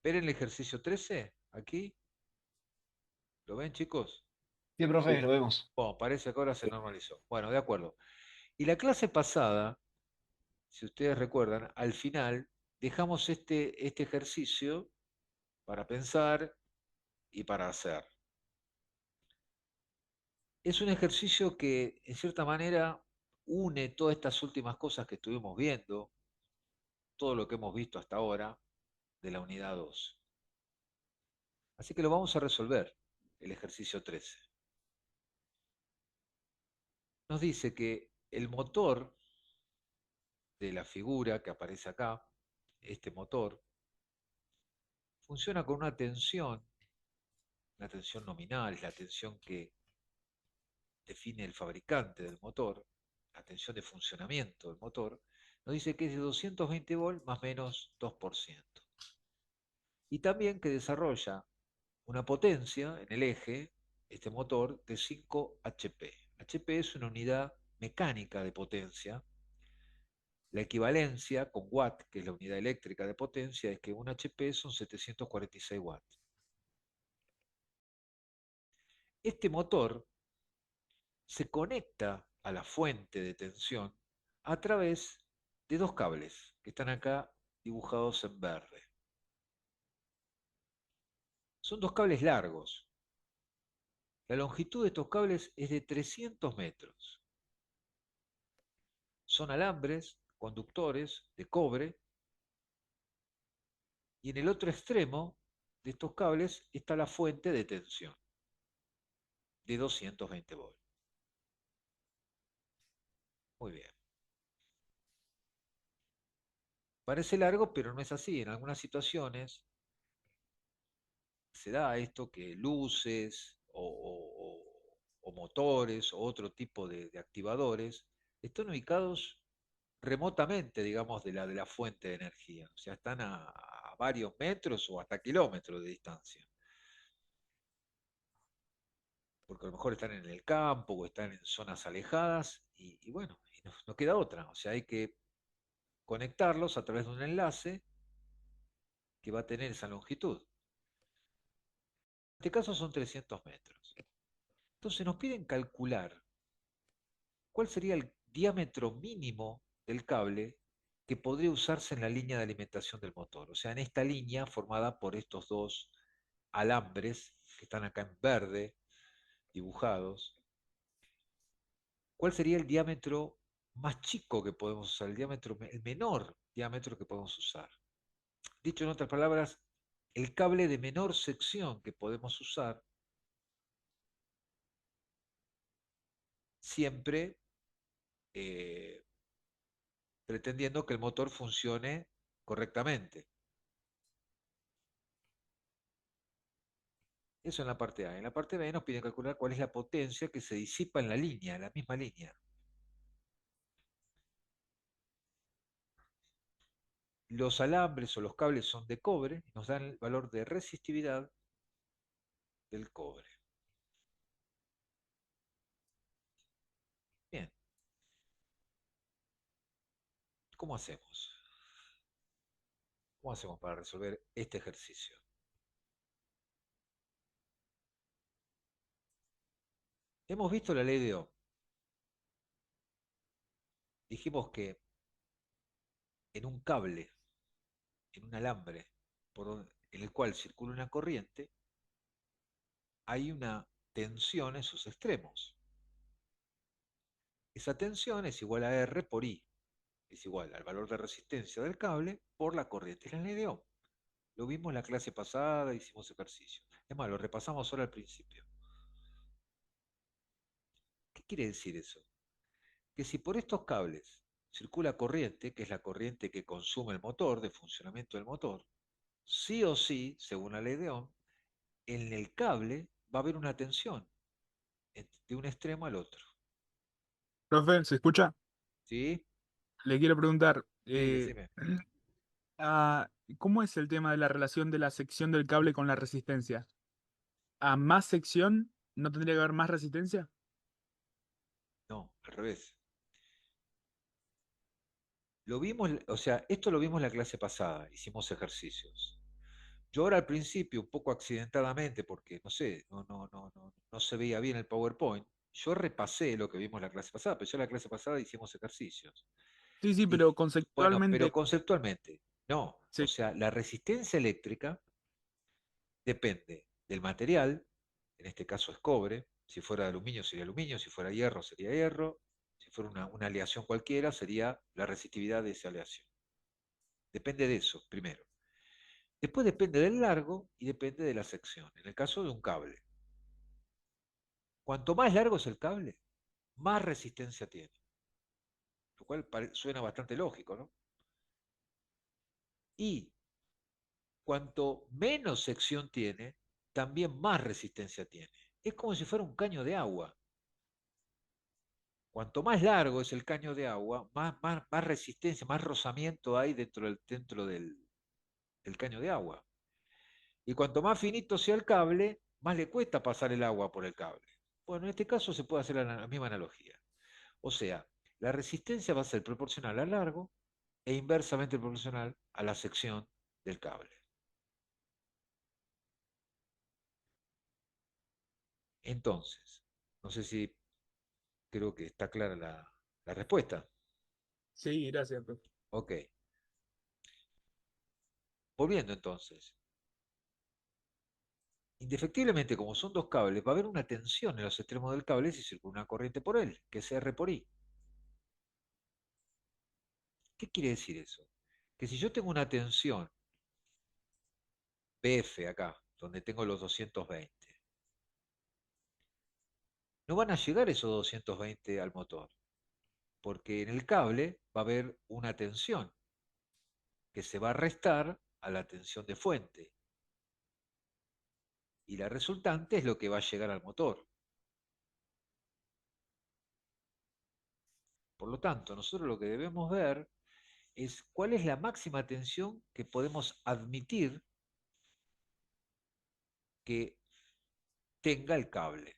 ¿Ven el ejercicio 13? Aquí. ¿Lo ven, chicos? Sí, profe, lo vemos. Bueno, parece que ahora se normalizó. Bueno, de acuerdo. Y la clase pasada, si ustedes recuerdan, al final dejamos este ejercicio para pensar y para hacer. Es un ejercicio que, en cierta manera, une todas estas últimas cosas que estuvimos viendo, todo lo que hemos visto hasta ahora de la unidad 2. Así que lo vamos a resolver, el ejercicio 13. Nos dice que el motor de la figura que aparece acá, este motor, funciona con una tensión nominal, es la tensión que define el fabricante del motor, la tensión de funcionamiento del motor, nos dice que es de 220 volts más o menos 2%. Y también que desarrolla una potencia en el eje, este motor, de 5 HP. HP es una unidad mecánica de potencia. La equivalencia con watt, que es la unidad eléctrica de potencia, es que un HP son 746 watts. Este motor se conecta a la fuente de tensión a través de dos cables que están acá dibujados en verde. Son dos cables largos. La longitud de estos cables es de 300 metros. Son alambres conductores de cobre y en el otro extremo de estos cables está la fuente de tensión de 220 volts. Muy bien. Parece largo, pero no es así. En algunas situaciones se da esto que luces o motores o otro tipo de activadores están ubicados remotamente, digamos, de la fuente de energía. O sea, están a varios metros o hasta kilómetros de distancia. Porque a lo mejor están en el campo o están en zonas alejadas y bueno, y no queda otra. O sea, hay que conectarlos a través de un enlace que va a tener esa longitud. En este caso son 300 metros. Entonces nos piden calcular cuál sería el diámetro mínimo del cable que podría usarse en la línea de alimentación del motor. O sea, en esta línea formada por estos dos alambres que están acá en verde dibujados, ¿cuál sería el diámetro más chico que podemos usar, el menor diámetro que podemos usar? Dicho en otras palabras, el cable de menor sección que podemos usar siempre eh, pretendiendo que el motor funcione correctamente. Eso en la parte A. En la parte B nos piden calcular cuál es la potencia que se disipa en la línea, en la misma línea. Los alambres o los cables son de cobre y nos dan el valor de resistividad del cobre. Bien, ¿cómo hacemos? ¿Cómo hacemos para resolver este ejercicio? Hemos visto la ley de Ohm. Dijimos que en un cable, en un alambre, en el cual circula una corriente, hay una tensión en sus extremos. Esa tensión es igual a R por I, es igual al valor de resistencia del cable por la corriente. Es la ley de Ohm. Lo vimos en la clase pasada, hicimos ejercicio. Es más, lo repasamos ahora al principio. ¿Qué quiere decir eso? Que si por estos cables circula corriente, que es la corriente que consume el motor, de funcionamiento del motor, sí o sí, según la ley de Ohm, en el cable va a haber una tensión de un extremo al otro. Profe, ¿se escucha? ¿Sí? Le quiero preguntar, Sí, decime. ah, ¿cómo es el tema de la relación de la sección del cable con la resistencia? ¿A más sección no tendría que haber más resistencia? No, al revés. Lo vimos, o sea, esto lo vimos en la clase pasada, hicimos ejercicios. Yo ahora al principio, un poco accidentadamente, porque no sé, no se veía bien el PowerPoint, yo repasé lo que vimos la clase pasada, pero ya la clase pasada hicimos ejercicios. Sí, sí, Y pero bueno, pero conceptualmente, conceptualmente, no. O sí. sea, la resistencia eléctrica depende del material, en este caso es cobre, si fuera de aluminio, si fuera hierro sería hierro, si fuera una aleación cualquiera sería la resistividad de esa aleación. Depende de eso, primero. Después depende del largo y depende de la sección. En el caso de un cable, cuanto más largo es el cable, más resistencia tiene, lo cual suena bastante lógico, ¿no? Y cuanto menos sección tiene, también más resistencia tiene. Es como si fuera un caño de agua. Cuanto más largo es el caño de agua, más resistencia, más rozamiento hay dentro del caño de agua. Y cuanto más finito sea el cable, más le cuesta pasar el agua por el cable. Bueno, en este caso se puede hacer la misma analogía. O sea, la resistencia va a ser proporcional al largo e inversamente proporcional a la sección del cable. Entonces, no sé si creo que está clara la respuesta. Sí, gracias, profe. Ok. Volviendo entonces. Indefectiblemente, como son dos cables, va a haber una tensión en los extremos del cable si circula una corriente por él, que es R por I. ¿Qué quiere decir eso? Que si yo tengo una tensión PF acá, donde tengo los 220, no van a llegar esos 220 al motor, porque en el cable va a haber una tensión que se va a restar a la tensión de fuente, y la resultante es lo que va a llegar al motor. Por lo tanto, nosotros lo que debemos ver es cuál es la máxima tensión que podemos admitir que tenga el cable.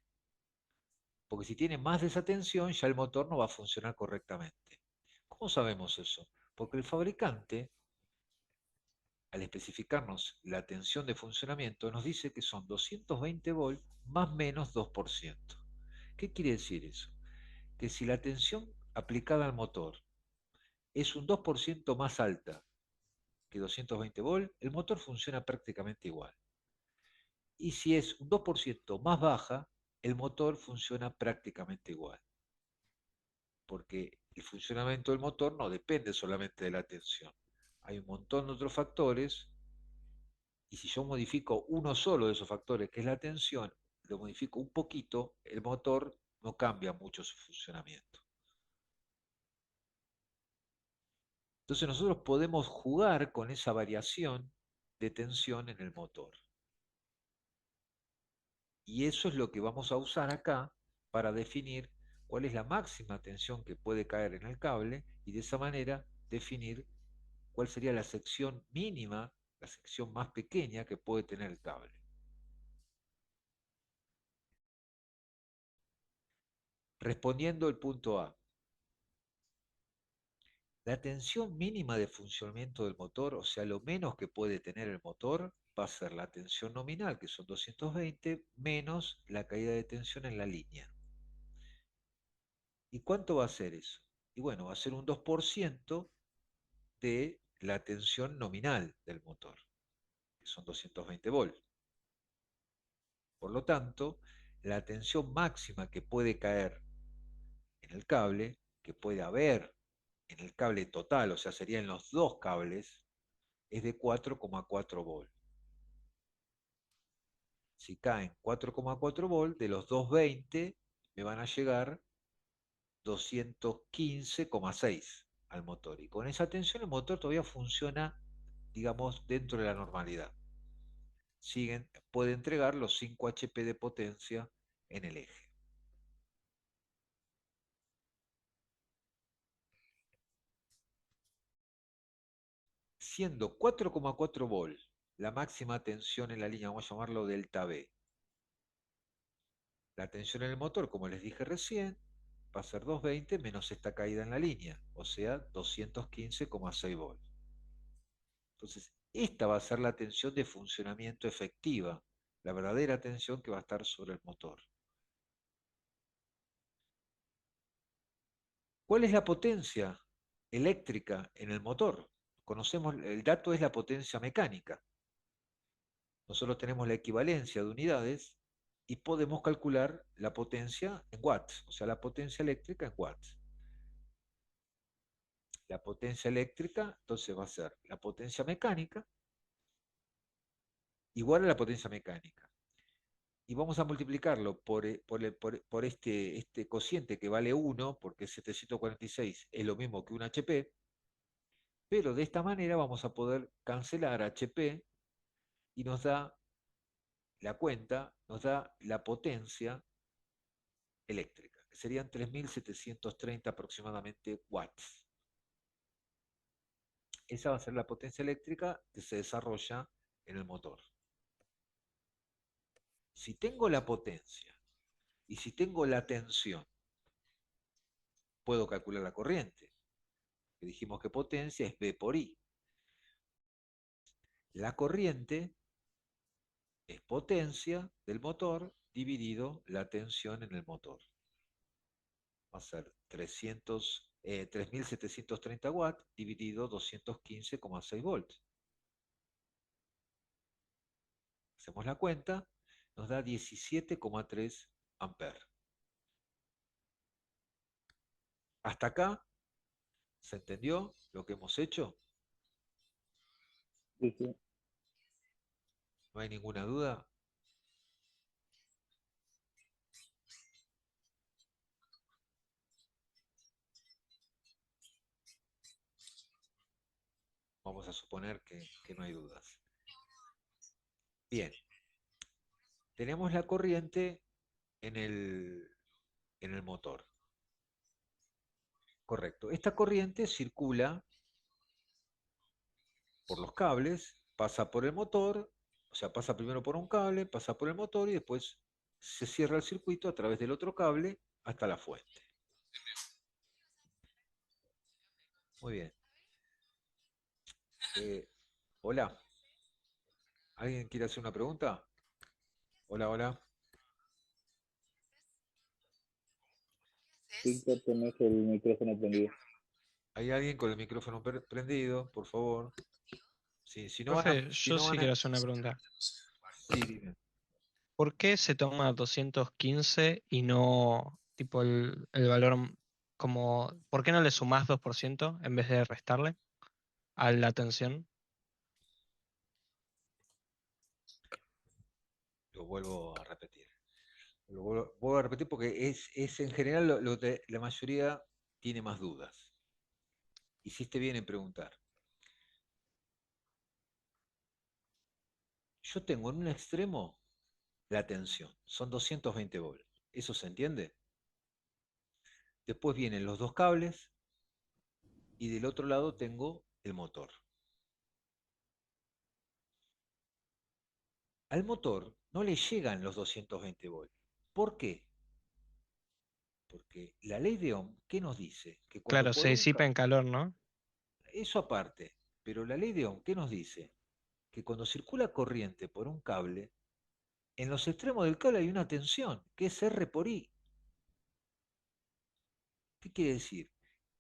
Porque si tiene más de esa tensión, ya el motor no va a funcionar correctamente. ¿Cómo sabemos eso? Porque el fabricante, al especificarnos la tensión de funcionamiento, nos dice que son 220 volts más menos 2%. ¿Qué quiere decir eso? Que si la tensión aplicada al motor es un 2% más alta que 220 volts, el motor funciona prácticamente igual. Y si es un 2% más baja, el motor funciona prácticamente igual, porque el funcionamiento del motor no depende solamente de la tensión. Hay un montón de otros factores, y si yo modifico uno solo de esos factores, que es la tensión, lo modifico un poquito, el motor no cambia mucho su funcionamiento. Entonces nosotros podemos jugar con esa variación de tensión en el motor. Y eso es lo que vamos a usar acá para definir cuál es la máxima tensión que puede caer en el cable y de esa manera definir cuál sería la sección mínima, la sección más pequeña que puede tener el cable. Respondiendo el punto A, la tensión mínima de funcionamiento del motor, o sea, lo menos que puede tener el motor, va a ser la tensión nominal, que son 220, menos la caída de tensión en la línea. ¿Y cuánto va a ser eso? Y bueno, va a ser un 2% de la tensión nominal del motor, que son 220 volts. Por lo tanto, la tensión máxima que puede caer en el cable, que puede haber en el cable total, o sea, serían los dos cables, es de 4,4 volts. Si caen 4,4 volts, de los 220 me van a llegar 215,6 al motor. Y con esa tensión el motor todavía funciona, digamos, dentro de la normalidad. Puede entregar los 5 HP de potencia en el eje. Siendo 4,4 volts la máxima tensión en la línea, vamos a llamarlo delta B. La tensión en el motor, como les dije recién, va a ser 220 menos esta caída en la línea, o sea, 215,6 volts. Entonces, Esta va a ser la tensión de funcionamiento efectiva, la verdadera tensión que va a estar sobre el motor. ¿Cuál es la potencia eléctrica en el motor? Conocemos, el dato es la potencia mecánica. Nosotros tenemos la equivalencia de unidades y podemos calcular la potencia en watts, o sea, la potencia eléctrica en watts. La potencia eléctrica, entonces va a ser la potencia mecánica igual a la potencia mecánica. Y vamos a multiplicarlo por este cociente que vale 1, porque 746 es lo mismo que un HP, pero de esta manera vamos a poder cancelar HP y nos da la cuenta, nos da la potencia eléctrica, que serían 3730 aproximadamente watts. Esa va a ser la potencia eléctrica que se desarrolla en el motor. Si tengo la potencia y si tengo la tensión, puedo calcular la corriente. Que dijimos que potencia es V por I. La corriente es potencia del motor dividido la tensión en el motor. Va a ser 3730 watts dividido 215,6 volts. Hacemos la cuenta, nos da 17,3 amperes. ¿Hasta acá se entendió lo que hemos hecho? Sí, sí. ¿No hay ninguna duda? Vamos a suponer que no hay dudas. Bien, tenemos la corriente en el motor. Correcto. Esta corriente circula por los cables, pasa por el motor, o sea, pasa primero por un cable, pasa por el motor y después se cierra el circuito a través del otro cable hasta la fuente. Muy bien. Hola, ¿alguien quiere hacer una pregunta? Hola, hola. Víctor, tenés el micrófono prendido. ¿Hay alguien con el micrófono prendido, por favor? Sí, si no van a... Profe, Si yo no sí van quiero a... hacer una pregunta. Sí, dime. ¿Por qué se toma 215 y no tipo el valor como... ¿Por qué no le sumás 2% en vez de restarle a la tensión? Lo vuelvo a repetir. Vuelvo a repetir porque es en general la mayoría tiene más dudas. Hiciste bien en preguntar. Yo tengo en un extremo la tensión, son 220 volts. ¿Eso se entiende? Después vienen los dos cables y del otro lado tengo el motor. Al motor no le llegan los 220 volts. ¿Por qué? Porque la ley de Ohm, ¿qué nos dice? Que cuando Claro, se por un disipa en calor, ¿no? eso aparte, pero la ley de Ohm, ¿qué nos dice? Que cuando circula corriente por un cable, en los extremos del cable hay una tensión, que es R por I. ¿Qué quiere decir?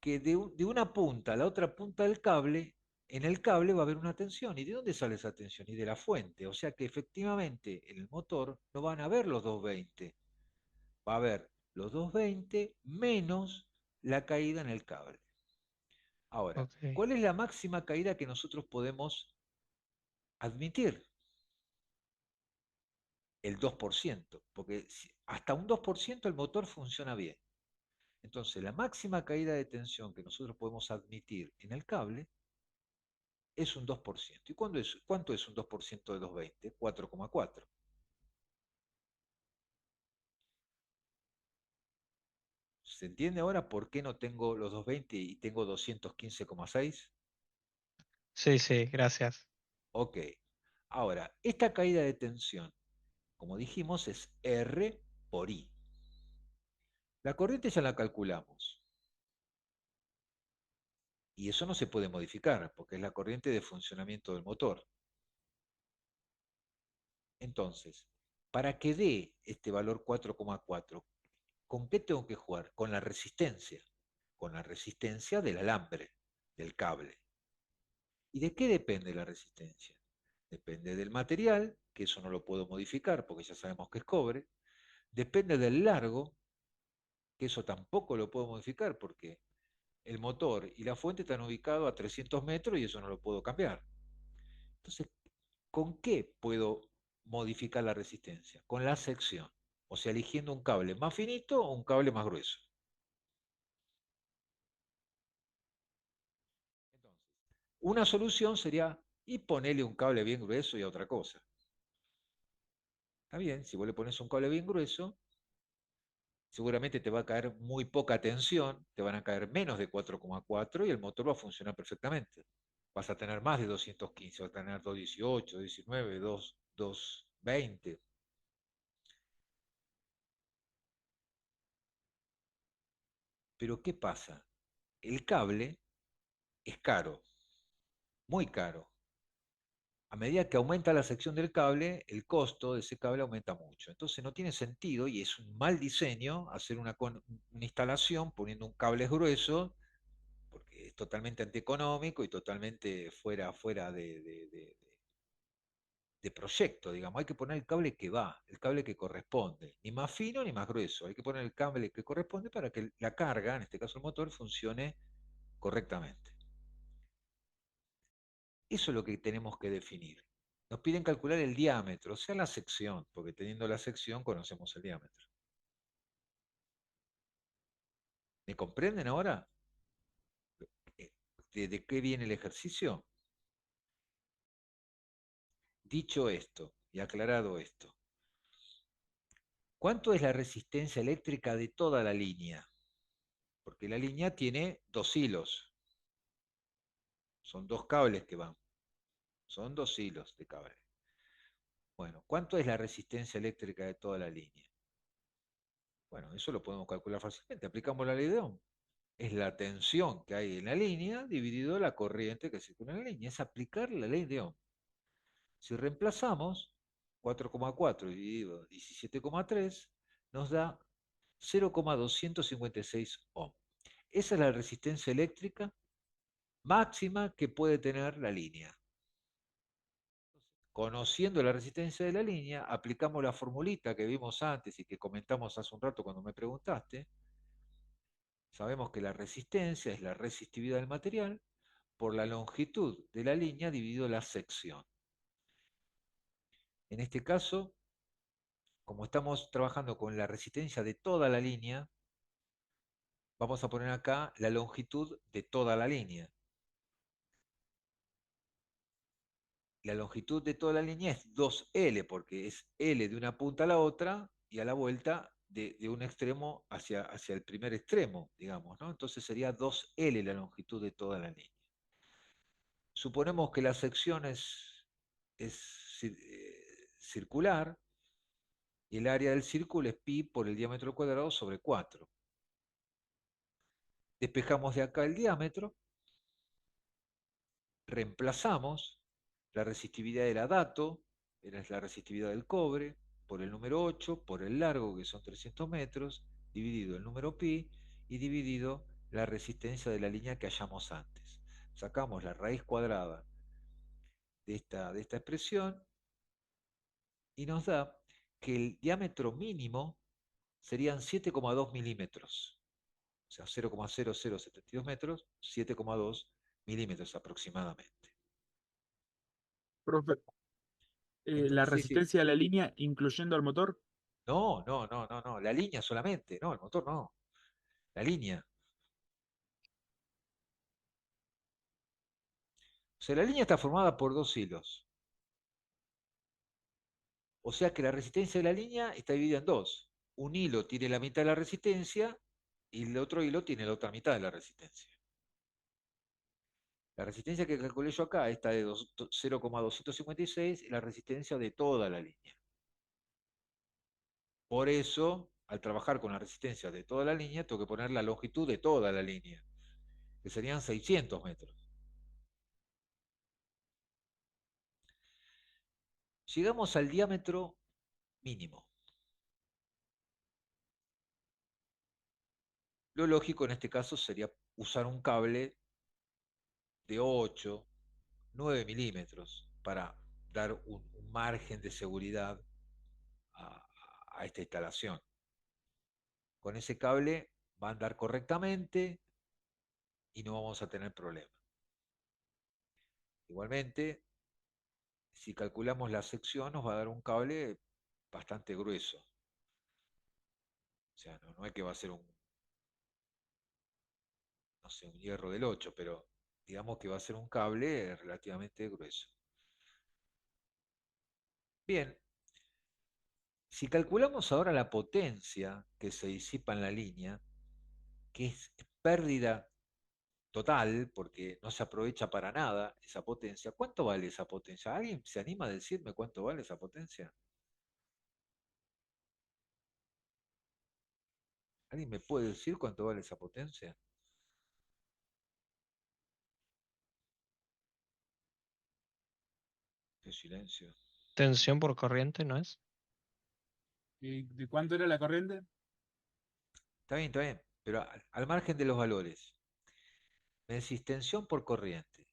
Que de una punta a la otra punta del cable, en el cable va a haber una tensión. ¿Y de dónde sale esa tensión? Y de la fuente. O sea que efectivamente en el motor no van a haber los 220. Va a haber los 220 menos la caída en el cable. Ahora, Ok. ¿cuál es la máxima caída que nosotros podemos admitir? El 2%, porque hasta un 2% el motor funciona bien. Entonces, la máxima caída de tensión que nosotros podemos admitir en el cable es un 2%. ¿Y cuánto es un 2% de 220? 4,4. ¿Se entiende ahora por qué no tengo los 220 y tengo 215,6? Sí, sí, gracias. Ok. Ahora, esta caída de tensión, como dijimos, es R por I. La corriente ya la calculamos. Y eso no se puede modificar, porque es la corriente de funcionamiento del motor. Entonces, para que dé este valor 4,4, ¿con qué tengo que jugar? Con la resistencia del alambre, del cable. ¿Y de qué depende la resistencia? Depende del material, que eso no lo puedo modificar porque ya sabemos que es cobre. Depende del largo, que eso tampoco lo puedo modificar porque el motor y la fuente están ubicados a 300 metros y eso no lo puedo cambiar. Entonces, ¿con qué puedo modificar la resistencia? Con la sección. O sea, eligiendo un cable más finito o un cable más grueso. Entonces, una solución sería y ponerle un cable bien grueso y a otra cosa. Está bien, si vos le pones un cable bien grueso, seguramente te va a caer muy poca tensión, te van a caer menos de 4,4 y el motor va a funcionar perfectamente. Vas a tener más de 215, vas a tener 218, 19, 220. Pero ¿qué pasa? El cable es caro, muy caro. A medida que aumenta la sección del cable, el costo de ese cable aumenta mucho. Entonces no tiene sentido y es un mal diseño hacer una instalación poniendo un cable grueso porque es totalmente antieconómico y totalmente fuera de proyecto, digamos. Hay que poner el cable que va, el cable que corresponde, ni más fino ni más grueso. Hay que poner el cable que corresponde para que la carga, en este caso el motor, funcione correctamente. Eso es lo que tenemos que definir. Nos piden calcular el diámetro, o sea, la sección, porque teniendo la sección conocemos el diámetro. ¿Me comprenden ahora? Eh, ¿De qué viene el ejercicio? Dicho esto y aclarado esto, ¿cuánto es la resistencia eléctrica de toda la línea? Porque la línea tiene dos hilos, son dos cables que van, son dos hilos de cable. Bueno, ¿cuánto es la resistencia eléctrica de toda la línea? Bueno, eso lo podemos calcular fácilmente, aplicamos la ley de Ohm. Es la tensión que hay en la línea dividido la corriente que circula en la línea, es aplicar la ley de Ohm. Si reemplazamos 4,4 dividido 17,3, nos da 0,256 ohm. Esa es la resistencia eléctrica máxima que puede tener la línea. Conociendo la resistencia de la línea, aplicamos la formulita que vimos antes y que comentamos hace un rato cuando me preguntaste. Sabemos que la resistencia es la resistividad del material por la longitud de la línea dividido la sección. En este caso, como estamos trabajando con la resistencia de toda la línea, vamos a poner acá la longitud de toda la línea. La longitud de toda la línea es 2L, porque es L de una punta a la otra y a la vuelta de un extremo hacia el primer extremo, digamos, ¿no? Entonces sería 2L la longitud de toda la línea. Suponemos que la sección es circular y el área del círculo es pi por el diámetro cuadrado sobre 4. Despejamos de acá el diámetro, reemplazamos la resistividad era dato, era la resistividad del cobre, por el número 8, por el largo, que son 300 metros, dividido el número pi y dividido la resistencia de la línea que hallamos antes. Sacamos la raíz cuadrada de esta expresión y nos da que el diámetro mínimo serían 7,2 milímetros, o sea, 0,0072 metros, 7,2 milímetros aproximadamente. Profe, la Sí, sí. resistencia de la línea, incluyendo al motor. No, no, no, no, no, la línea solamente, no, el motor no, la línea. O sea, la línea está formada por dos hilos. O sea que la resistencia de la línea está dividida en dos. Un hilo tiene la mitad de la resistencia y el otro hilo tiene la otra mitad de la resistencia. La resistencia que calculé yo acá está de 0,256 y la resistencia de toda la línea. Por eso, al trabajar con la resistencia de toda la línea, tengo que poner la longitud de toda la línea. que serían 600 metros. Llegamos al diámetro mínimo. Lo lógico en este caso sería usar un cable de 8, 9 milímetros para dar un margen de seguridad a, a esta instalación. Con ese cable va a andar correctamente y no vamos a tener problemas. Igualmente, si calculamos la sección, nos va a dar un cable bastante grueso. O sea, no es que va a ser un, no sé, un hierro del 8, pero digamos que va a ser un cable relativamente grueso. Bien, si calculamos ahora la potencia que se disipa en la línea, que es pérdida total, porque no se aprovecha para nada esa potencia, ¿cuánto vale esa potencia? ¿Alguien se anima a decirme cuánto vale esa potencia? ¿Alguien me puede decir cuánto vale esa potencia? Qué silencio. Tensión por corriente, ¿no es? ¿De cuánto era la corriente? Está bien, pero al margen de los valores, me decís tensión por corriente.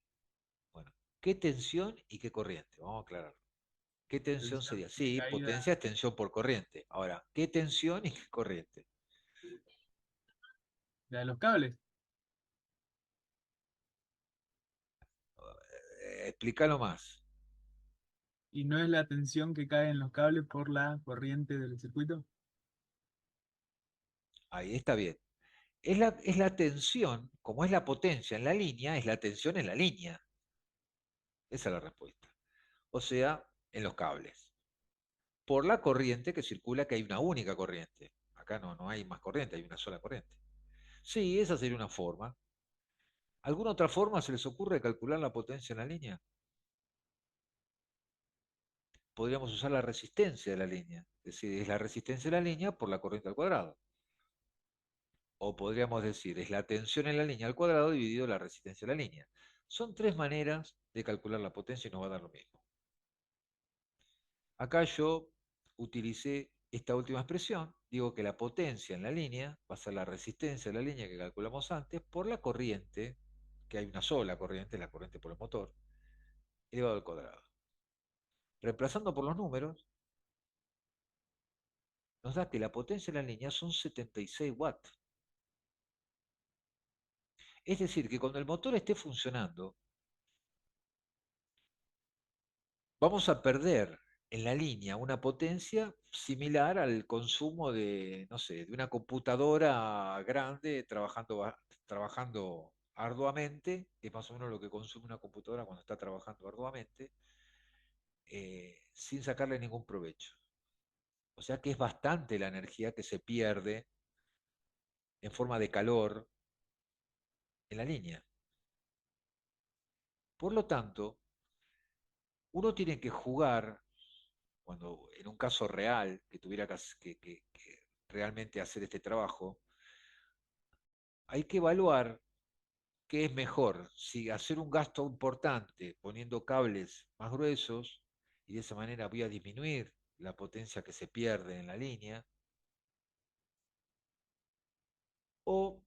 Bueno, ¿qué tensión y qué corriente? Vamos a aclarar. ¿Qué tensión Tensión sería? de Sí, caída potencia es tensión por corriente. Ahora, ¿qué tensión y qué corriente? de los cables. Explícalo más. ¿Y no es la tensión que cae en los cables por la corriente del circuito? Ahí está bien. Es la tensión, como es la potencia en la línea, es la tensión en la línea. Esa es la respuesta. O sea, en los cables. Por la corriente que circula, que hay una única corriente. Acá no hay más corriente, hay una sola corriente. Sí, esa sería una forma. ¿Alguna otra forma se les ocurre de calcular la potencia en la línea? Podríamos usar la resistencia de la línea. Es decir, es la resistencia de la línea por la corriente al cuadrado. O podríamos decir, es la tensión en la línea al cuadrado dividido la resistencia de la línea. Son tres maneras de calcular la potencia y nos va a dar lo mismo. Acá yo utilicé esta última expresión, digo que la potencia en la línea va a ser la resistencia de la línea que calculamos antes por la corriente, que hay una sola corriente, la corriente por el motor, elevado al cuadrado. Reemplazando por los números, nos da que la potencia en la línea son 76 watts. Es decir, que cuando el motor esté funcionando, vamos a perder en la línea una potencia similar al consumo de, no sé, de una computadora grande trabajando arduamente, que es más o menos lo que consume una computadora cuando está trabajando arduamente, sin sacarle ningún provecho. O sea que es bastante la energía que se pierde en forma de calor en la línea. Por lo tanto, uno tiene que jugar, cuando en un caso real, que tuviera que realmente hacer este trabajo, hay que evaluar qué es mejor, si hacer un gasto importante poniendo cables más gruesos, y de esa manera voy a disminuir la potencia que se pierde en la línea, o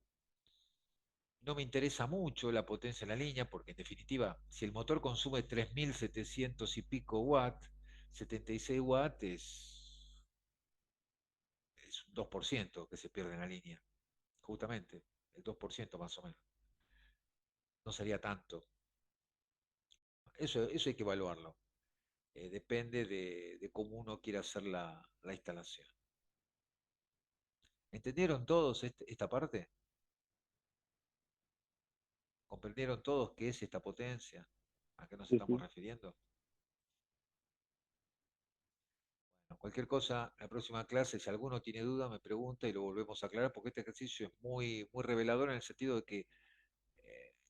no me interesa mucho la potencia en la línea, porque en definitiva, si el motor consume 3700 y pico watts, 76 watts es un 2% que se pierde en la línea, justamente, el 2% más o menos. No sería tanto. Eso hay que evaluarlo. Depende de cómo uno quiera hacer la instalación. ¿Entendieron todos esta parte? ¿Comprendieron todos qué es esta potencia? ¿A qué nos Sí, estamos sí. refiriendo? Bueno, cualquier cosa, la próxima clase, si alguno tiene duda, me pregunta y lo volvemos a aclarar, porque este ejercicio es muy, muy revelador en el sentido de que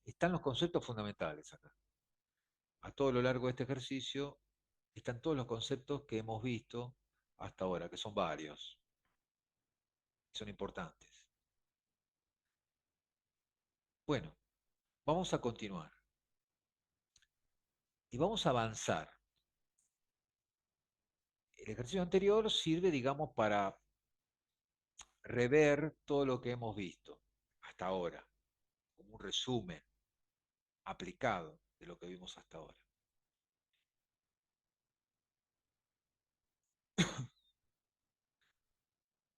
están los conceptos fundamentales acá. A todo lo largo de este ejercicio están todos los conceptos que hemos visto hasta ahora, que son varios, son importantes. Bueno, Vamos a continuar y vamos a avanzar. El ejercicio anterior sirve, digamos, para rever todo lo que hemos visto hasta ahora, como un resumen aplicado de lo que vimos hasta ahora.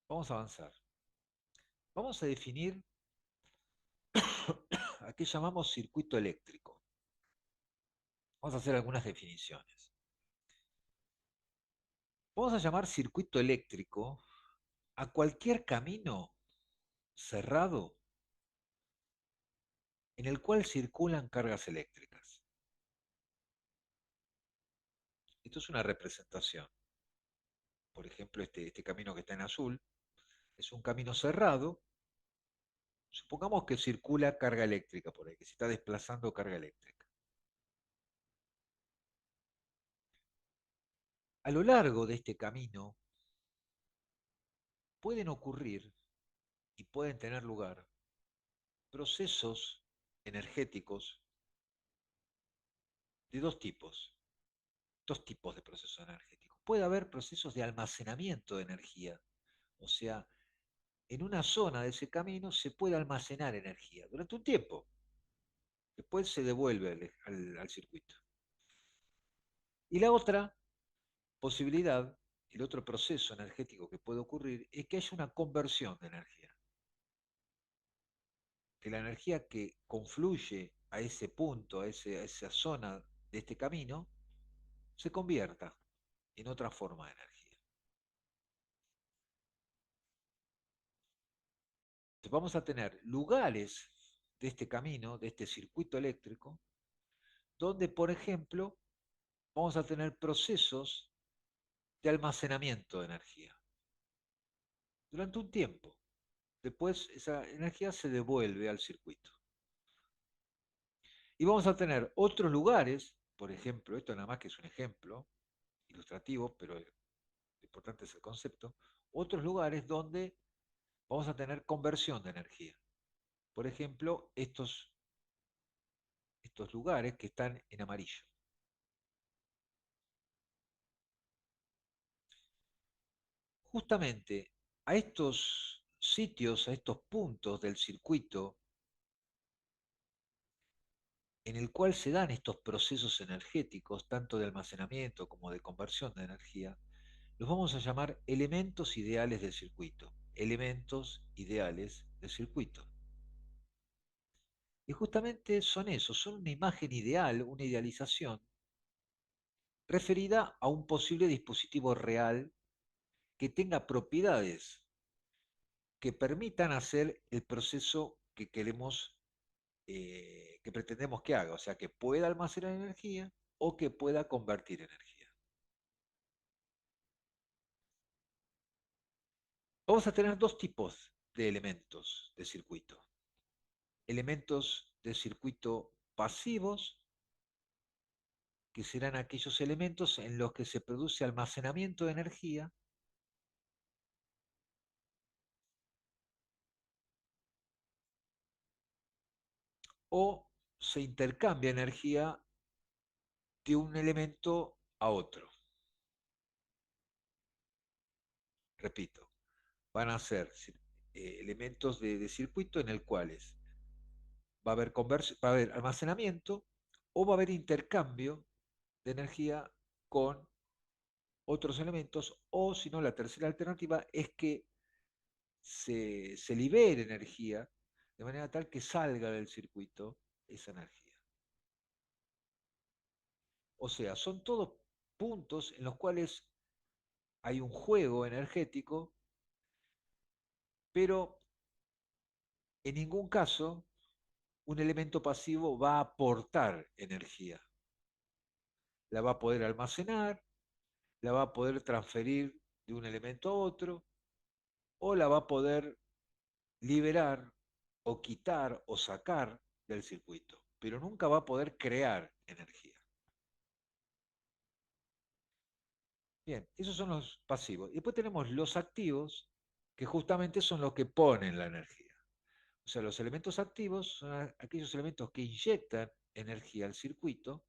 Vamos a avanzar. Vamos a definir a qué llamamos circuito eléctrico. Vamos a hacer algunas definiciones. Vamos a llamar circuito eléctrico a cualquier camino cerrado en el cual circulan cargas eléctricas. Esto es una representación. Por ejemplo, este camino que está en azul es un camino cerrado. Supongamos que circula carga eléctrica por ahí, que se está desplazando carga eléctrica. A lo largo de este camino pueden ocurrir y pueden tener lugar procesos energéticos de dos tipos de procesos energéticos. Puede haber procesos de almacenamiento de energía, o sea, en una zona de ese camino se puede almacenar energía durante un tiempo, después se devuelve al circuito. Y la otra posibilidad, el otro proceso energético que puede ocurrir, es que haya una conversión de energía. Que la energía que confluye a ese punto, a esa zona de este camino, se convierta en otra forma de energía. Entonces vamos a tener lugares de este camino, de este circuito eléctrico, donde, por ejemplo, vamos a tener procesos de almacenamiento de energía durante un tiempo. Después esa energía se devuelve al circuito. Y vamos a tener otros lugares, por ejemplo, esto nada más que es un ejemplo ilustrativo, pero lo importante es el concepto, otros lugares donde vamos a tener conversión de energía. Por ejemplo, estos lugares que están en amarillo. Justamente a estos sitios, a estos puntos del circuito en el cual se dan estos procesos energéticos, tanto de almacenamiento como de conversión de energía, los vamos a llamar elementos ideales del circuito. Elementos ideales del circuito. Y justamente son eso, son una imagen ideal, una idealización, referida a un posible dispositivo real que tenga propiedades que permitan hacer el proceso que queremos, que pretendemos que haga, o sea, que pueda almacenar energía o que pueda convertir energía. Vamos a tener dos tipos de elementos de circuito. Elementos de circuito pasivos, que serán aquellos elementos en los que se produce almacenamiento de energía, o se intercambia energía de un elemento a otro. Repito, van a ser elementos de circuito en el cuales va a haber almacenamiento o va a haber intercambio de energía con otros elementos, o si no, la tercera alternativa es que se libere energía de manera tal que salga del circuito esa energía. O sea, son todos puntos en los cuales hay un juego energético, pero en ningún caso un elemento pasivo va a aportar energía. La va a poder almacenar, la va a poder transferir de un elemento a otro, o la va a poder liberar o quitar o sacar del circuito, pero nunca va a poder crear energía. Bien, esos son los pasivos. Y después tenemos los activos, que justamente son los que ponen la energía. O sea, los elementos activos son aquellos elementos que inyectan energía al circuito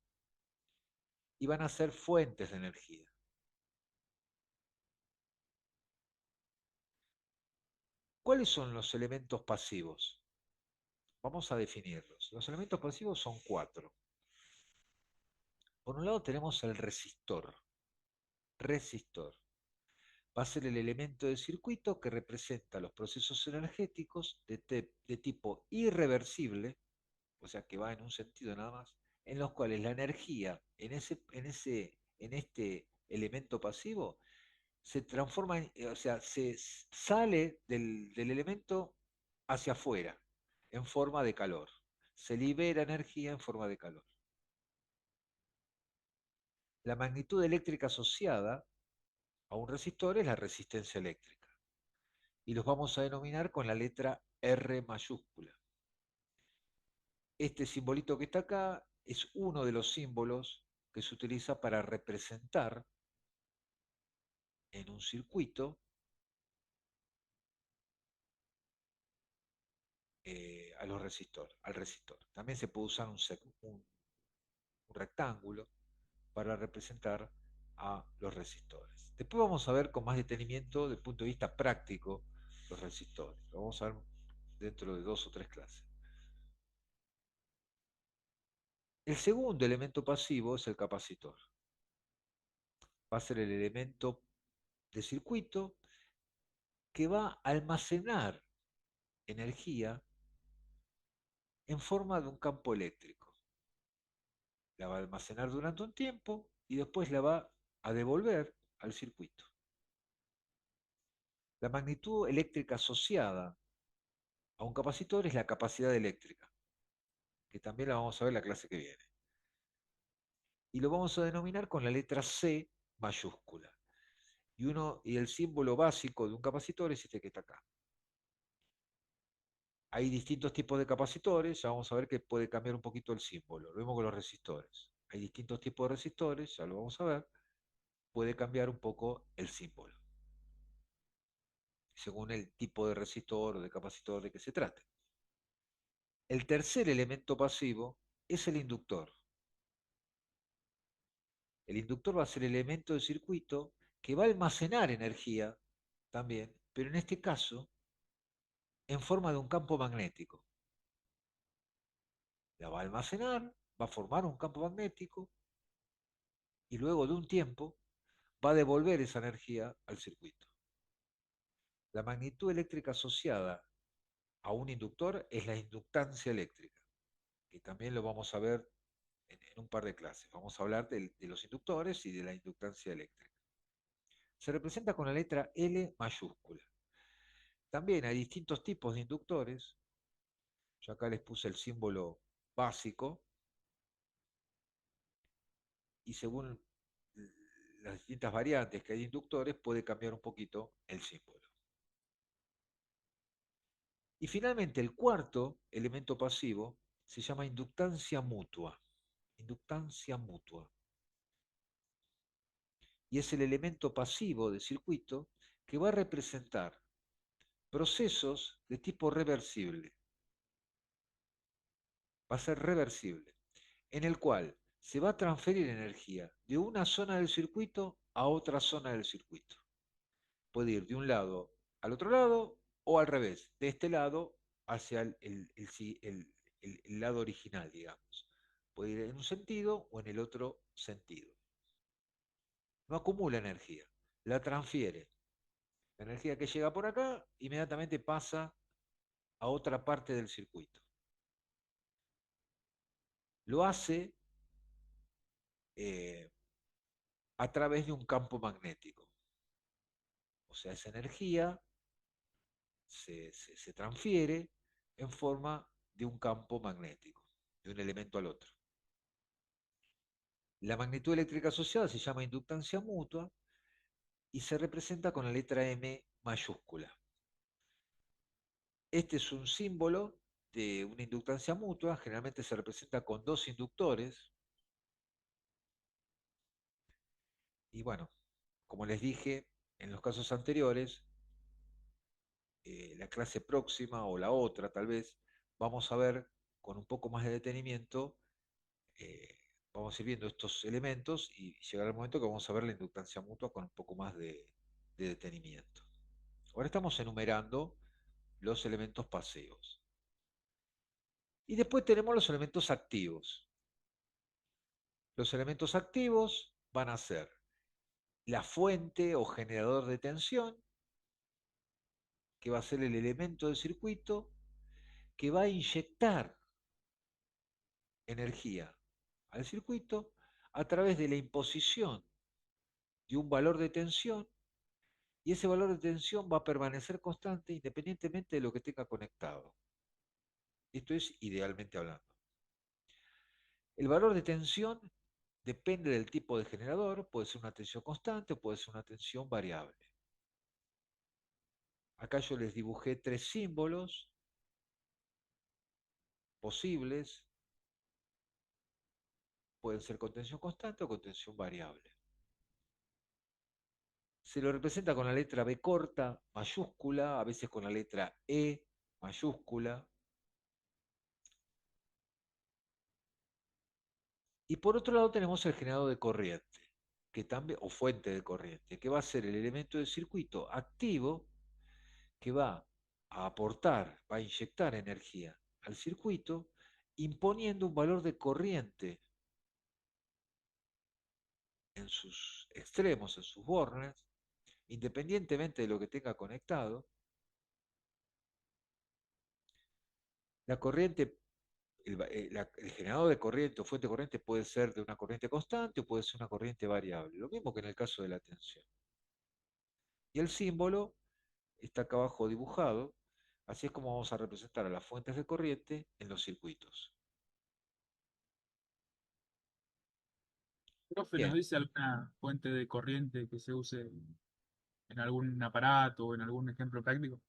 y van a ser fuentes de energía. ¿Cuáles son los elementos pasivos? Vamos a definirlos. Los elementos pasivos son 4. Por un lado tenemos el resistor. Resistor. Va a ser el elemento de circuito que representa los procesos energéticos de tipo irreversible, o sea que va en un sentido nada más, en los cuales la energía en este elemento pasivo se transforma, o sea, sale del elemento hacia afuera en forma de calor. Se libera energía en forma de calor. La magnitud eléctrica asociada a un resistor es la resistencia eléctrica. Y los vamos a denominar con la letra R mayúscula. Este simbolito que está acá es uno de los símbolos que se utiliza para representar en un circuito al resistor. También se puede usar un rectángulo para representar a los resistores. Después vamos a ver con más detenimiento desde el punto de vista práctico los resistores. Lo vamos a ver dentro de 2 o 3 clases. El segundo elemento pasivo es el capacitor. Va a ser el elemento de circuito que va a almacenar energía en forma de un campo eléctrico. La va a almacenar durante un tiempo y después la va a devolver al circuito. La magnitud eléctrica asociada a un capacitor es la capacidad eléctrica, que también la vamos a ver en la clase que viene. Y lo vamos a denominar con la letra C mayúscula. Y el símbolo básico de un capacitor es este que está acá. Hay distintos tipos de capacitores, ya vamos a ver que puede cambiar un poquito el símbolo. Lo mismo con los resistores. Hay distintos tipos de resistores, ya lo vamos a ver. Puede cambiar un poco el símbolo, según el tipo de resistor o de capacitor de que se trate. El tercer elemento pasivo es el inductor. El inductor va a ser el elemento de circuito que va a almacenar energía también, pero en este caso en forma de un campo magnético. La va a almacenar, va a formar un campo magnético y luego de un tiempo va a devolver esa energía al circuito. La magnitud eléctrica asociada a un inductor es la inductancia eléctrica, que también lo vamos a ver en un par de clases. Vamos a hablar de los inductores y de la inductancia eléctrica. Se representa con la letra L mayúscula. También hay distintos tipos de inductores. Yo acá les puse el símbolo básico y según las distintas variantes que hay de inductores puede cambiar un poquito el símbolo. Y finalmente el cuarto elemento pasivo se llama inductancia mutua. Inductancia mutua. Y es el elemento pasivo del circuito que va a representar procesos de tipo reversible. Va a ser reversible, en el cual se va a transferir energía de una zona del circuito a otra zona del circuito. Puede ir de un lado al otro lado o al revés, de este lado hacia el lado original, digamos. Puede ir en un sentido o en el otro sentido. No acumula energía, la transfiere. La energía que llega por acá inmediatamente pasa a otra parte del circuito. Lo hace eh, a través de un campo magnético. O sea, esa energía se transfiere en forma de un campo magnético, de un elemento al otro. La magnitud eléctrica asociada se llama inductancia mutua y se representa con la letra M mayúscula. Este es un símbolo de una inductancia mutua, generalmente se representa con 2 inductores. Y bueno, como les dije en los casos anteriores, la clase próxima o la otra tal vez, vamos a ver con un poco más de detenimiento, eh, vamos a ir viendo estos elementos y llegará el momento que vamos a ver la inductancia mutua con un poco más de detenimiento. Ahora estamos enumerando los elementos pasivos. Y después tenemos los elementos activos. Los elementos activos van a ser la fuente o generador de tensión, que va a ser el elemento del circuito que va a inyectar energía al circuito a través de la imposición de un valor de tensión, y ese valor de tensión va a permanecer constante independientemente de lo que tenga conectado. Esto es idealmente hablando. El valor de tensión depende del tipo de generador, puede ser una tensión constante o puede ser una tensión variable. Acá yo les dibujé 3 símbolos posibles, pueden ser con tensión constante o con tensión variable. Se lo representa con la letra B corta, mayúscula, a veces con la letra E mayúscula. Y por otro lado tenemos el generador de corriente, que también, o fuente de corriente, que va a ser el elemento del circuito activo que va a aportar, va a inyectar energía al circuito, imponiendo un valor de corriente en sus extremos, en sus bornes, independientemente de lo que tenga conectado. La corriente, el generador de corriente o fuente de corriente puede ser de una corriente constante o puede ser una corriente variable, lo mismo que en el caso de la tensión. Y el símbolo está acá abajo dibujado, así es como vamos a representar a las fuentes de corriente en los circuitos. Profe, ¿nos Bien, dice alguna fuente de corriente que se use en algún aparato o en algún ejemplo práctico?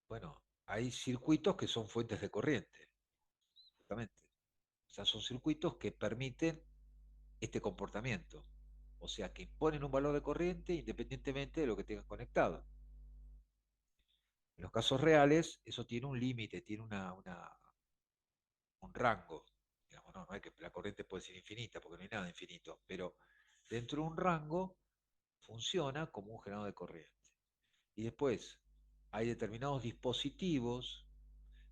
bueno, hay circuitos que son fuentes de corriente, justamente. O sea, son circuitos que permiten este comportamiento. O sea, que imponen un valor de corriente independientemente de lo que tengan conectado. En los casos reales, eso tiene un límite, tiene un rango. Digamos, no es que la corriente puede ser infinita, porque no hay nada infinito, pero dentro de un rango funciona como un generador de corriente. Y después hay determinados dispositivos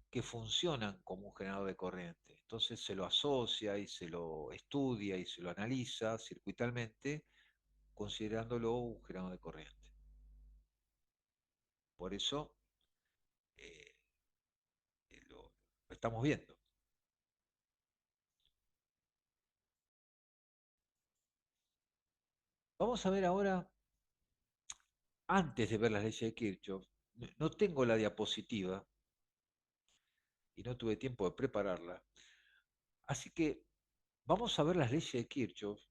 que funcionan como un generador de corriente. Entonces se lo asocia y se lo estudia y se lo analiza circuitalmente, considerándolo un generador de corriente. Por eso eh, lo estamos viendo. Vamos a ver ahora, antes de ver las leyes de Kirchhoff, no tengo la diapositiva y no tuve tiempo de prepararla, así que vamos a ver las leyes de Kirchhoff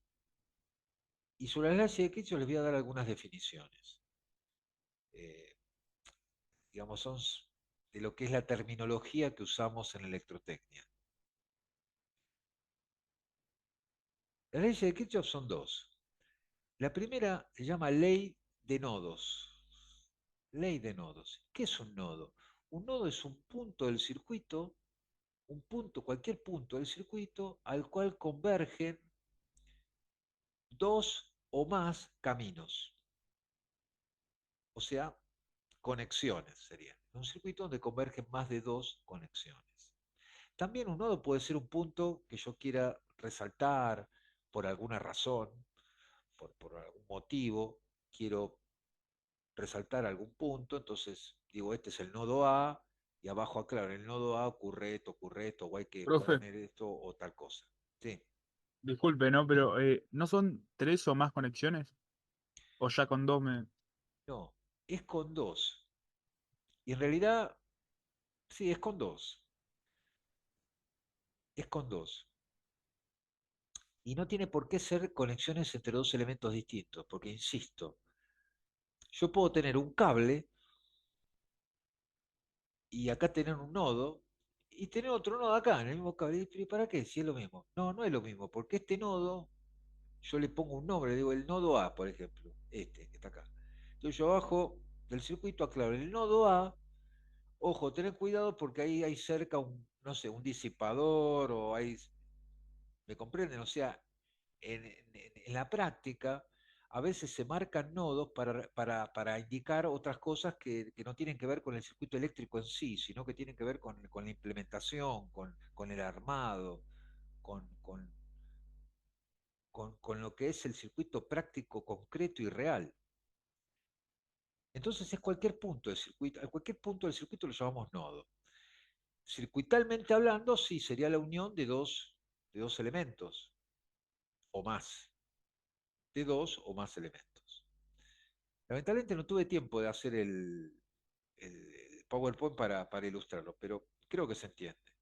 y sobre las leyes de Kirchhoff les voy a dar algunas definiciones. Eh, digamos, son de lo que es la terminología que usamos en electrotecnia. Las leyes de Kirchhoff son dos. La primera se llama ley de nodos. Ley de nodos. ¿Qué es un nodo? Un nodo es un punto del circuito, un punto, cualquier punto del circuito al cual convergen dos o más caminos. O sea, conexiones serían. Un circuito donde convergen más de dos conexiones. También un nodo puede ser un punto que yo quiera resaltar por alguna razón, por algún motivo, quiero resaltar algún punto, entonces digo, este es el nodo A, y abajo aclaro, en el nodo A ocurre esto, o hay que Profe, poner esto, o tal cosa. Sí, disculpe, ¿no? Pero ¿no son tres o más conexiones? ¿O ya con dos me...? no, es con dos. Y en realidad, sí, es con dos. Es con dos. Y no tiene por qué ser conexiones entre dos elementos distintos, porque insisto, yo puedo tener un cable y acá tener un nodo y tener otro nodo acá en el mismo cable. ¿Y para qué? Si es lo mismo. No, no es lo mismo, porque este nodo, yo le pongo un nombre, digo el nodo A, por ejemplo, este que está acá. Entonces yo abajo del circuito, aclaro, en el nodo A, ojo, tened cuidado porque ahí hay cerca no sé, un disipador o hay, ¿me comprenden? O sea, en la práctica a veces se marcan nodos para indicar otras cosas que no tienen que ver con el circuito eléctrico en sí, sino que tienen que ver con la implementación, con el armado, con, con, con lo que es el circuito práctico, concreto y real. Entonces es cualquier punto del circuito, a cualquier punto del circuito lo llamamos nodo. Circuitalmente hablando, sí, sería la unión de dos elementos o más, de dos o más elementos. Lamentablemente no tuve tiempo de hacer el PowerPoint para ilustrarlo, pero creo que se entiende.